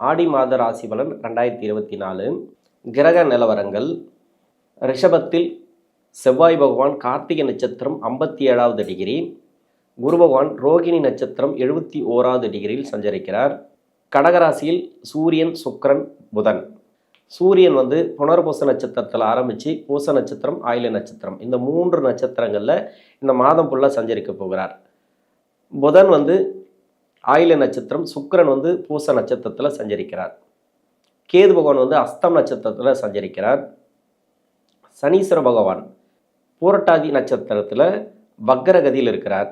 ஆடி மாத ராசி பலன் 2024 கிரக நிலவரங்கள். ரிஷபத்தில் செவ்வாய் பகவான் கார்த்திகை நட்சத்திரம் 57வது டிகிரி, குரு பகவான் ரோகிணி நட்சத்திரம் 71வது டிகிரியில் சஞ்சரிக்கிறார். கடகராசியில் சூரியன், சுக்கிரன், புதன். சூரியன் புனர்பூச நட்சத்திரத்தில் ஆரம்பித்து பூச நட்சத்திரம், ஆயில்ய நட்சத்திரம், இந்த 3 நட்சத்திரங்களில் இந்த மாதம் ஃபுல்லாக சஞ்சரிக்க போகிறார். புதன் ஆயில்ய நட்சத்திரம், சுக்கிரன் பூச நட்சத்திரத்தில் சஞ்சரிக்கிறார். கேது பகவான் அஸ்தம் நட்சத்திரத்தில் சஞ்சரிக்கிறார். சனீஸ்வர பகவான் பூரட்டாதி நட்சத்திரத்தில் வக்ரகதியில் இருக்கிறார்.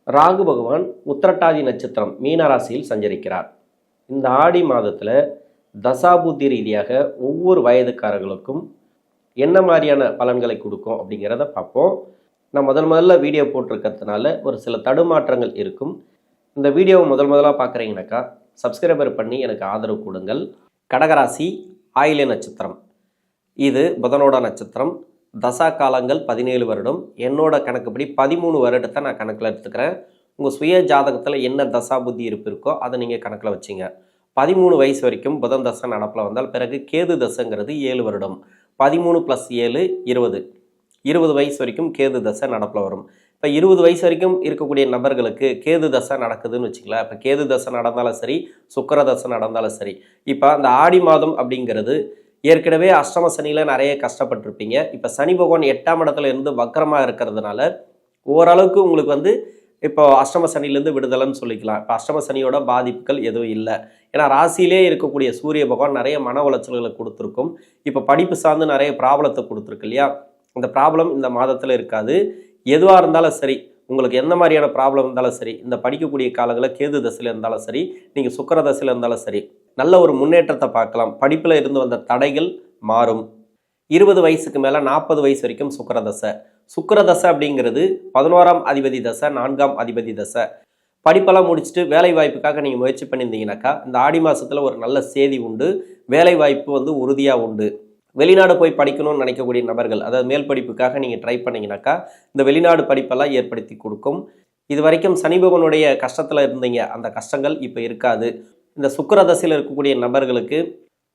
ராகு பகவான் உத்திரட்டாதி நட்சத்திரம் மீனராசியில் சஞ்சரிக்கிறார். இந்த ஆடி மாதத்தில் தசாபுத்தி ரீதியாக ஒவ்வொரு வயதுக்காரர்களுக்கும் என்ன மாதிரியான பலன்களை கொடுக்கும் அப்படிங்கிறத பார்ப்போம். நான் முதல்ல வீடியோ போட்டிருக்கிறதுனால ஒரு சில தடுமாற்றங்கள் இருக்கும். இந்த வீடியோவை முதலாக பார்க்குறீங்கனாக்கா சப்ஸ்கிரைபர் பண்ணி எனக்கு ஆதரவு கொடுங்கள். கடகராசி ஆயில்ய நட்சத்திரம், இது புதனோட நட்சத்திரம். தசா காலங்கள் 17 வருடம். என்னோட கணக்குப்படி 13 வருடத்தை நான் கணக்கில் எடுத்துக்கிறேன். உங்கள் சுய ஜாதகத்தில் என்ன தசா புத்தி இருக்கோ அதை நீங்கள் கணக்கில் வச்சிங்க. 13 வயசு வரைக்கும் புதன் தசை நடப்பில் வந்தால் பிறகு கேது தசைங்கிறது 7 வருடம். 13 + 7 20. 20 வயசு வரைக்கும் கேது தசை நடப்பில் வரும். இப்போ 20 வயசு வரைக்கும் இருக்கக்கூடிய நபர்களுக்கு கேது தசை நடக்குதுன்னு வச்சுக்கலாம். இப்போ கேது தசை நடந்தாலும் சரி, சுக்கிர தசை நடந்தாலும் சரி. இப்போ அந்த ஆடி மாதம் அப்படிங்கிறது ஏற்கனவே அஷ்டம சனியில் நிறைய கஷ்டப்பட்டிருப்பீங்க. இப்போ சனி பகவான் 8ஆம் இடத்துல இருந்து வக்கரமாக இருக்கிறதுனால ஓரளவுக்கு உங்களுக்கு இப்போ அஷ்டம சனிலேருந்து விடுதலைன்னு சொல்லிக்கலாம். இப்போ அஷ்டம சனியோட பாதிப்புகள் எதுவும் இல்லை. ஏன்னா ராசியிலே இருக்கக்கூடிய சூரிய பகவான் நிறைய மன உளைச்சல்களை கொடுத்துருக்கும். இப்போ படிப்பு சார்ந்து நிறைய ப்ராப்ளத்தை கொடுத்துருக்கு இல்லையா? இந்த ப்ராப்ளம் இந்த மாதத்தில் இருக்காது. எதுவாக இருந்தாலும் சரி, உங்களுக்கு எந்த மாதிரியான ப்ராப்ளம் இருந்தாலும் சரி, இந்த படிக்கக்கூடிய காலங்களில் கேது தசையில் இருந்தாலும் சரி, நீங்கள் சுக்கிர தசையில் இருந்தாலும் சரி, நல்ல ஒரு முன்னேற்றத்தை பார்க்கலாம். படிப்பில் இருந்து வந்த தடைகள் மாறும். 20 வயசுக்கு மேலே 40 வயசு வரைக்கும் சுக்கிர தசை. சுக்கிர தசை அப்படிங்கிறது 11ஆம் அதிபதி தசை, 4ஆம் அதிபதி தசை. படிப்பெல்லாம் முடிச்சுட்டு வேலை வாய்ப்புக்காக நீங்கள் முயற்சி பண்ணியிருந்தீங்கன்னாக்கா இந்த ஆடி மாதத்தில் ஒரு நல்ல செய்தி உண்டு. வேலை வாய்ப்பு உறுதியாக உண்டு. வெளிநாடு போய் படிக்கணும்னு நினைக்கக்கூடிய நபர்கள், அதாவது மேல் படிப்புக்காக நீங்கள் ட்ரை பண்ணிங்கனாக்கா இந்த வெளிநாடு படிப்பெல்லாம் ஏற்படுத்தி கொடுக்கும். இது வரைக்கும் சனி பகவானுடைய கஷ்டத்தில் இருந்தீங்க, அந்த கஷ்டங்கள் இப்போ இருக்காது. இந்த சுக்கிர தசையில் இருக்கக்கூடிய நபர்களுக்கு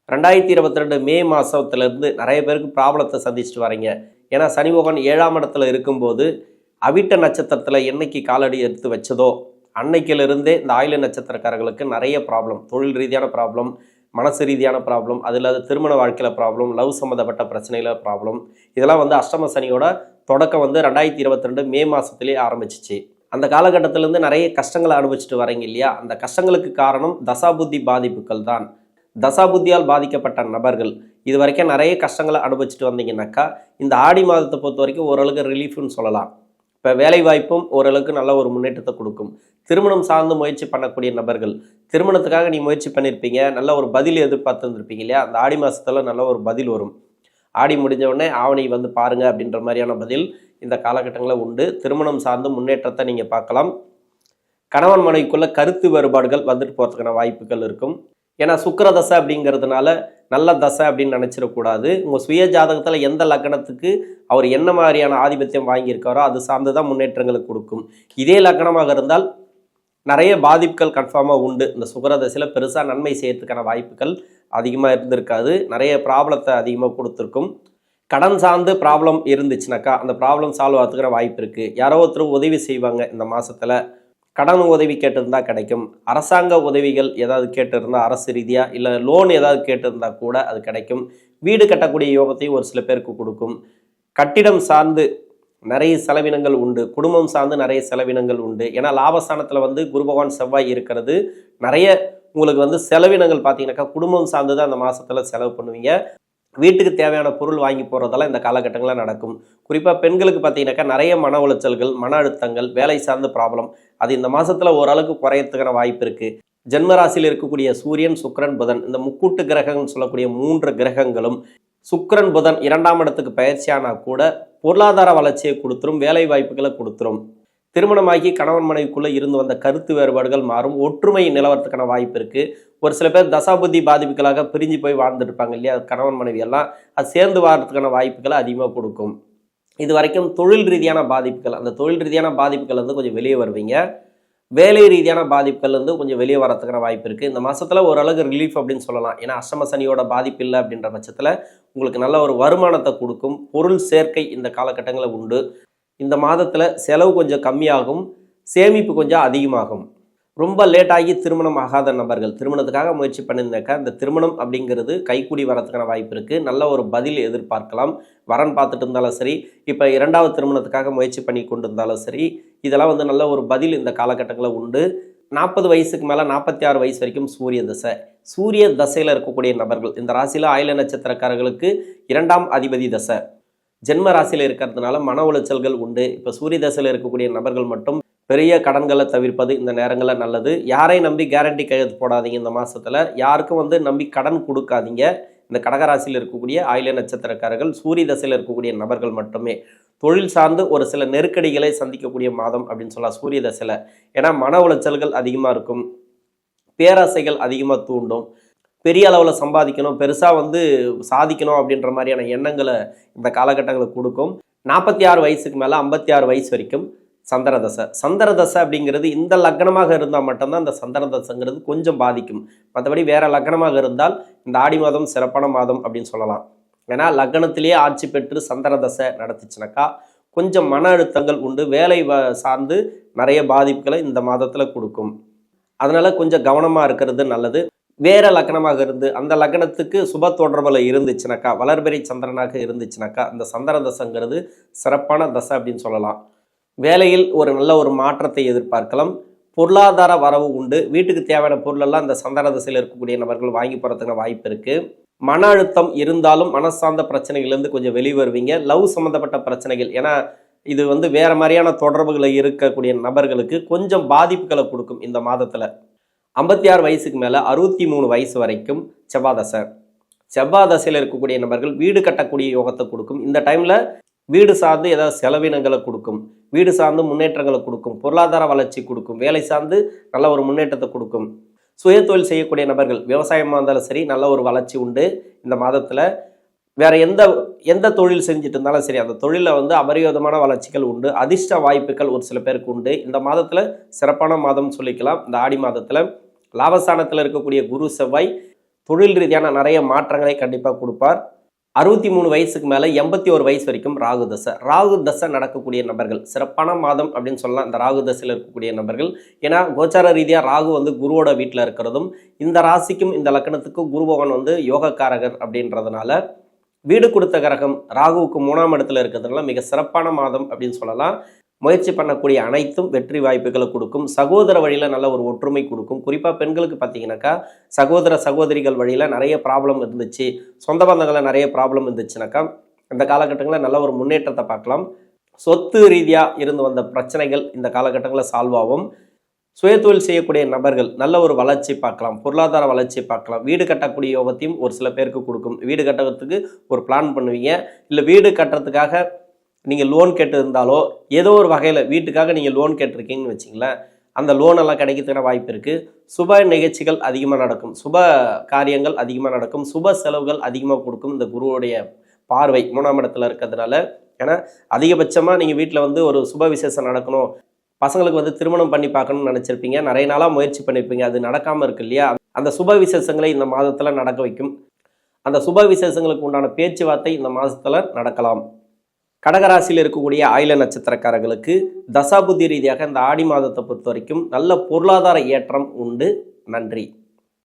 2022 மே மாதத்துலேருந்து நிறைய பேருக்கு ப்ராப்ளத்தை சந்திச்சுட்டு வரீங்க. ஏன்னா சனி பகவான் 7ஆம் இடத்துல இருக்கும்போது அவிட்ட நட்சத்திரத்தில் என்னைக்கு காலடி எடுத்து வச்சதோ அன்னைக்கிலிருந்தே இந்த ஆயில்ய நட்சத்திரக்காரர்களுக்கு நிறைய ப்ராப்ளம், தொழில் ரீதியான ப்ராப்ளம், மனசு ரீதியான ப்ராப்ளம், அது இல்லாத திருமண வாழ்க்கையில் ப்ராப்ளம், லவ் சம்மந்தப்பட்ட பிரச்சனையில் ப்ராப்ளம், இதெல்லாம் அஷ்டம சனியோட தொடக்கம் 2022 மே மாதத்துலேயே ஆரம்பிச்சிச்சு. அந்த காலகட்டத்திலேருந்து நிறைய கஷ்டங்களை அனுபவிச்சுட்டு வரீங்க இல்லையா? அந்த கஷ்டங்களுக்கு காரணம் தசாபுத்தி பாதிப்புகள் தான். தசாபுத்தியால் பாதிக்கப்பட்ட நபர்கள் இது வரைக்கும் நிறைய கஷ்டங்களை அனுபவிச்சுட்டு வந்தீங்கன்னாக்கா இந்த ஆடி மாதத்தை பொறுத்த வரைக்கும் ஓரளவுக்கு ரிலீஃப்னு சொல்லலாம். இப்போ வேலை வாய்ப்பும் ஓரளவுக்கு நல்ல ஒரு முன்னேற்றத்தை கொடுக்கும். திருமணம் சார்ந்து முயற்சி பண்ணக்கூடிய நபர்கள், திருமணத்துக்காக நீ முயற்சி பண்ணியிருப்பீங்க, நல்ல ஒரு பதில் எதிர்பார்த்துருந்துருப்பீங்க இல்லையா? அந்த ஆடி மாதத்தில் நல்ல ஒரு பதில் வரும். ஆடி முடிஞ்ச உடனே ஆவணி பாருங்க அப்படின்ற மாதிரியான பதில் இந்த காலகட்டங்களில் உண்டு. திருமணம் சார்ந்து முன்னேற்றத்தை நீங்கள் பார்க்கலாம். கணவன் மனைவிக்குள்ள கருத்து வேறுபாடுகள் போகிறதுக்கான வாய்ப்புகள் இருக்கும். ஏன்னா சுக்கிர தசை அப்படிங்கிறதுனால நல்ல தசை அப்படின்னு நினச்சிடக்கூடாது. உங்கள் சுய ஜாதகத்தில் எந்த லக்னத்துக்கு அவர் என்ன மாதிரியான ஆதிபத்தியம் வாங்கியிருக்காரோ அது சார்ந்து தான் முன்னேற்றங்களுக்கு கொடுக்கும். இதே லக்னமாக இருந்தால் நிறைய பாதிப்புகள் கன்ஃபார்மாக உண்டு. இந்த சுக்கிர தசையில் பெருசாக நன்மை செய்யறதுக்கான வாய்ப்புகள் அதிகமாக இருந்திருக்காது. நிறைய ப்ராப்ளத்தை அதிகமாக கொடுத்துருக்கும். கடன் சார்ந்து ப்ராப்ளம் இருந்துச்சுனாக்கா அந்த ப்ராப்ளம் சால்வ் ஆகிறதுக்கான வாய்ப்பு இருக்குது. யாரோ ஒருத்தர் உதவி செய்வாங்க. இந்த மாதத்தில் கடன் உதவி கேட்டிருந்தா கிடைக்கும். அரசாங்க உதவிகள் ஏதாவது கேட்டிருந்தால் அரசு ரீதியாக இல்லை லோன் ஏதாவது கேட்டிருந்தா கூட அது கிடைக்கும். வீடு கட்டக்கூடிய யோகத்தையும் ஒரு சில பேருக்கு கொடுக்கும். கட்டிடம் சார்ந்து நிறைய செலவினங்கள் உண்டு. குடும்பம் சார்ந்து நிறைய செலவினங்கள் உண்டு. ஏன்னா லாபஸ்தானத்தில் குரு பகவான் செவ்வாய் இருக்கிறது. நிறைய உங்களுக்கு செலவினங்கள் பார்த்தீங்கன்னாக்கா குடும்பம் சார்ந்து தான் அந்த மாதத்தில் செலவு பண்ணுவீங்க. வீட்டுக்கு தேவையான பொருள் வாங்கி போகிறதெல்லாம் இந்த காலகட்டங்களில் நடக்கும். குறிப்பாக பெண்களுக்கு பார்த்தீங்கன்னாக்கா நிறைய மன உளைச்சல்கள், மன அழுத்தங்கள், வேலை சார்ந்த ப்ராப்ளம் அது இந்த மாதத்தில் ஓரளவுக்கு குறையறதுக்கான வாய்ப்பு இருக்குது. ஜென்மராசியில் இருக்கக்கூடிய சூரியன், சுக்கிரன், புதன், இந்த முக்கூட்டு கிரகங்கள் சொல்லக்கூடிய 3 கிரகங்களும் சுக்கிரன் புதன் 2ஆம் இடத்துக்கு பயிற்சியானா கூட பொருளாதார வளர்ச்சியை கொடுத்துரும், வேலை வாய்ப்புகளை கொடுத்துரும். திருமணமாகி கணவன் மனைவிக்குள்ளே இருந்து வந்த கருத்து வேறுபாடுகள் மாறும். ஒற்றுமை நிலவரத்துக்கான வாய்ப்பு இருக்குது. ஒரு சில பேர் தசாபுத்தி பாதிப்புகளாக பிரிஞ்சு போய் வாழ்ந்துட்டு இருப்பாங்க இல்லையா? கணவன் மனைவி எல்லாம் அது சேர்ந்து வாழ்றதுக்கான வாய்ப்புகளை அதிகமாக கொடுக்கும். இது வரைக்கும் தொழில் ரீதியான பாதிப்புகள், அந்த தொழில் ரீதியான பாதிப்புகள் கொஞ்சம் வெளியே வருவீங்க. வேலை ரீதியான பாதிப்புகள் வந்து கொஞ்சம் வெளியே வரத்துக்கான வாய்ப்பு இருக்குது. இந்த மாதத்தில் ஓரளவுக்கு ரிலீஃப் அப்படின்னு சொல்லலாம். ஏன்னா அஷ்டம சனியோட பாதிப்பு இல்லை அப்படின்ற பட்சத்தில் உங்களுக்கு நல்ல ஒரு வருமானத்தை கொடுக்கும். பொருள் சேர்க்கை இந்த காலகட்டங்களில் உண்டு. இந்த மாதத்தில் செலவு கொஞ்சம் கம்மியாகும், சேமிப்பு கொஞ்சம் அதிகமாகும். ரொம்ப லேட்டாகி திருமணம் ஆகாத நபர்கள் திருமணத்துக்காக முயற்சி பண்ணியிருந்தாக்கா இந்த திருமணம் அப்படிங்கிறது கைக்கூடி வரதுக்கான வாய்ப்பு இருக்குது. நல்ல ஒரு பதில் எதிர்பார்க்கலாம். வரன் பார்த்துட்டு இருந்தாலும் சரி, இப்போ 2வது திருமணத்துக்காக முயற்சி பண்ணி கொண்டு இருந்தாலும் சரி, இதெல்லாம் வந்து நல்ல ஒரு பதில் இந்த காலகட்டங்களில் உண்டு. 40 வயசுக்கு மேலே 46 வயசு வரைக்கும் சூரிய தசை. சூரிய தசையில் இருக்கக்கூடிய நபர்கள் இந்த ராசியில் ஆயில நட்சத்திரக்காரர்களுக்கு 2ஆம் அதிபதி தசை ஜென்ம ராசியில் இருக்கிறதுனால மன உளைச்சல்கள் உண்டு. இப்போ சூரிய தசையில் இருக்கக்கூடிய நபர்கள் மட்டும் பெரிய கடன்களை தவிர்ப்பது இந்த நேரங்களில் நல்லது. யாரையும் நம்பி கேரண்டி கையெழுத்து போடாதீங்க. இந்த மாதத்தில் யாருக்கும் வந்து நம்பி கடன் கொடுக்காதீங்க. இந்த கடகராசியில் இருக்கக்கூடிய ஆயில நட்சத்திரக்காரர்கள் சூரிய தசையில் இருக்கக்கூடிய நபர்கள் மட்டுமே. தொழில் சார்ந்து ஒரு சில நெருக்கடிகளை சந்திக்கக்கூடிய மாதம் அப்படின்னு சொல்லலாம் சூரிய தசையில். ஏன்னா மன உளைச்சல்கள் அதிகமாக இருக்கும், பேராசைகள் அதிகமாக தூண்டும், பெரிய அளவில் சம்பாதிக்கணும், பெருசாக வந்து சாதிக்கணும் அப்படின்ற மாதிரியான எண்ணங்களை இந்த காலகட்டங்களை கொடுக்கும். 46 வயசுக்கு மேலே 56 வயசு வரைக்கும் சந்திரதசை. சந்திரதசை அப்படிங்கிறது இந்த லக்னமாக இருந்தால் மட்டும்தான் இந்த சந்திரதசைங்கிறது கொஞ்சம் பாதிக்கும். மற்றபடி வேறு லக்னமாக இருந்தால் இந்த ஆடி மாதம் சிறப்பான மாதம் அப்படின்னு சொல்லலாம். ஏன்னா லக்னத்திலேயே ஆட்சி பெற்று சந்திரதசை நடத்துச்சுனாக்கா கொஞ்சம் மன அழுத்தங்கள் உண்டு, வேலை சார்ந்து நிறைய பாதிப்புகளை இந்த மாதத்தில் கொடுக்கும். அதனால் கொஞ்சம் கவனமாக இருக்கிறது நல்லது. வேறு லக்னமாக இருந்து அந்த லக்னத்துக்கு சுப தொடர்பில் இருந்துச்சுனாக்கா, வளர்பிறை சந்திரனாக இருந்துச்சுனாக்கா இந்த சந்திரதசைங்கிறது சிறப்பான தசை அப்படின்னு சொல்லலாம். வேலையில் ஒரு நல்ல ஒரு மாற்றத்தை எதிர்பார்க்கலாம். பொருளாதார வரவு உண்டு. வீட்டுக்கு தேவையான பொருளெல்லாம் இந்த சந்திர தசையில் இருக்கக்கூடிய நபர்கள் வாங்கி போகிறதுக்கான வாய்ப்பு இருக்குது. மன அழுத்தம் இருந்தாலும் மனசார்ந்த பிரச்சனைகள்லேருந்து கொஞ்சம் வெளியே வருவீங்க. லவ் சம்மந்தப்பட்ட பிரச்சனைகள், ஏன்னா இது வந்து வேறு மாதிரியான தொடர்புகளை இருக்கக்கூடிய நபர்களுக்கு கொஞ்சம் பாதிப்புகளை கொடுக்கும் இந்த மாதத்தில். 56 வயசுக்கு மேலே 63 வயசு வரைக்கும் செவ்வாதசை. செவ்வாதசையில் இருக்கக்கூடிய நபர்கள் வீடு கட்டக்கூடிய யோகத்தை கொடுக்கும். இந்த டைமில் வீடு சார்ந்து ஏதாவது செலவினங்களை கொடுக்கும், வீடு சார்ந்து முன்னேற்றங்களை கொடுக்கும், பொருளாதார வளர்ச்சி கொடுக்கும், வேலை சார்ந்து நல்ல ஒரு முன்னேற்றத்தை கொடுக்கும். சுய தொழில் செய்யக்கூடிய நபர்கள் விவசாயமாக இருந்தாலும் சரி நல்ல ஒரு வளர்ச்சி உண்டு இந்த மாதத்தில். வேறு எந்த தொழில் செஞ்சுட்டு இருந்தாலும் சரி அந்த தொழிலில் வந்து அபரிவிதமான வளர்ச்சிகள் உண்டு. அதிர்ஷ்ட வாய்ப்புகள் ஒரு சில பேருக்கு உண்டு. இந்த மாதத்தில் சிறப்பான மாதம் சொல்லிக்கலாம். இந்த ஆடி மாதத்தில் லாபஸ்தானத்தில் இருக்கக்கூடிய குரு செவ்வாய் தொழில் ரீதியான நிறைய மாற்றங்களை கண்டிப்பாக கொடுப்பார். 63 வயசுக்கு மேலே 81 வயசு வரைக்கும் ராகு தசை. ராகு தசை நடக்கக்கூடிய நபர்கள் சிறப்பான மாதம் அப்படின்னு சொல்லலாம் இந்த ராகு தசையில் இருக்கக்கூடிய நபர்கள். ஏன்னா கோச்சார ரீதியாக ராகு வந்து குருவோட வீட்டில் இருக்கிறதும் இந்த ராசிக்கும் இந்த லக்னத்துக்கும் குரு பகவான் வந்து யோகக்காரகர் அப்படின்றதுனால வீடு கொடுத்த கிரகம் ராகுவுக்கு 3ஆம் இடத்துல இருக்கிறதுனால மிக சிறப்பான மாதம் அப்படின்னு சொல்லலாம். முயற்சி பண்ணக்கூடிய அனைத்தும் வெற்றி வாய்ப்புகளை கொடுக்கும். சகோதர வழியில் நல்ல ஒரு ஒற்றுமை கொடுக்கும். குறிப்பாக பெண்களுக்கு பார்த்தீங்கன்னாக்கா சகோதர சகோதரிகள் வழியில் நிறைய ப்ராப்ளம் இருந்துச்சு, சொந்த பந்தங்களில் நிறைய ப்ராப்ளம் இருந்துச்சுனாக்கா இந்த காலகட்டங்களில் நல்ல ஒரு முன்னேற்றத்தை பார்க்கலாம். சொத்து ரீதியாக இருந்து வந்த பிரச்சனைகள் இந்த காலகட்டங்களில் சால்வ் ஆகும். சுயதொழில் செய்யக்கூடிய நபர்கள் நல்ல ஒரு வளர்ச்சி பார்க்கலாம், பொருளாதார வளர்ச்சி பார்க்கலாம். வீடு கட்டக்கூடிய யோகத்தையும் ஒரு சில பேருக்கு கொடுக்கும். வீடு கட்டுறதுக்கு ஒரு பிளான் பண்ணுவீங்க, இல்லை வீடு கட்டுறதுக்காக நீங்கள் லோன் கேட்டு இருந்தாலோ ஏதோ ஒரு வகையில் வீட்டுக்காக நீங்கள் லோன் கேட்டிருக்கீங்கன்னு வச்சிங்களேன், அந்த லோனெல்லாம் கிடைக்கிறதுக்கான வாய்ப்பு இருக்குது. சுப நிகழ்ச்சிகள் அதிகமாக நடக்கும், சுப காரியங்கள் அதிகமாக நடக்கும், சுப செலவுகள் அதிகமாக கொடுக்கும் இந்த குருவுடைய பார்வை 3ஆம் இடத்துல இருக்கிறதுனால. ஏன்னா அதிகபட்சமாக நீங்கள் வீட்டில் வந்து ஒரு சுப விசேஷம் நடக்கணும், பசங்களுக்கு வந்து திருமணம் பண்ணி பார்க்கணும்னு நினச்சிருப்பீங்க, நிறைய நாளாக முயற்சி பண்ணியிருப்பீங்க, அது நடக்காமல் இருக்கு இல்லையா? அந்த சுப விசேஷங்களை இந்த மாதத்தில் நடக்க வைக்கும். அந்த சுப விசேஷங்களுக்கு உண்டான பேச்சுவார்த்தை இந்த மாதத்தில் நடக்கலாம். கடகராசியில் இருக்கக்கூடிய ஆயில நட்சத்திரக்காரர்களுக்கு தசாபுத்தி ரீதியாக இந்த ஆடி மாதத்தை பொறுத்த வரைக்கும் நல்ல பொருளாதார ஏற்றம் உண்டு. நன்றி.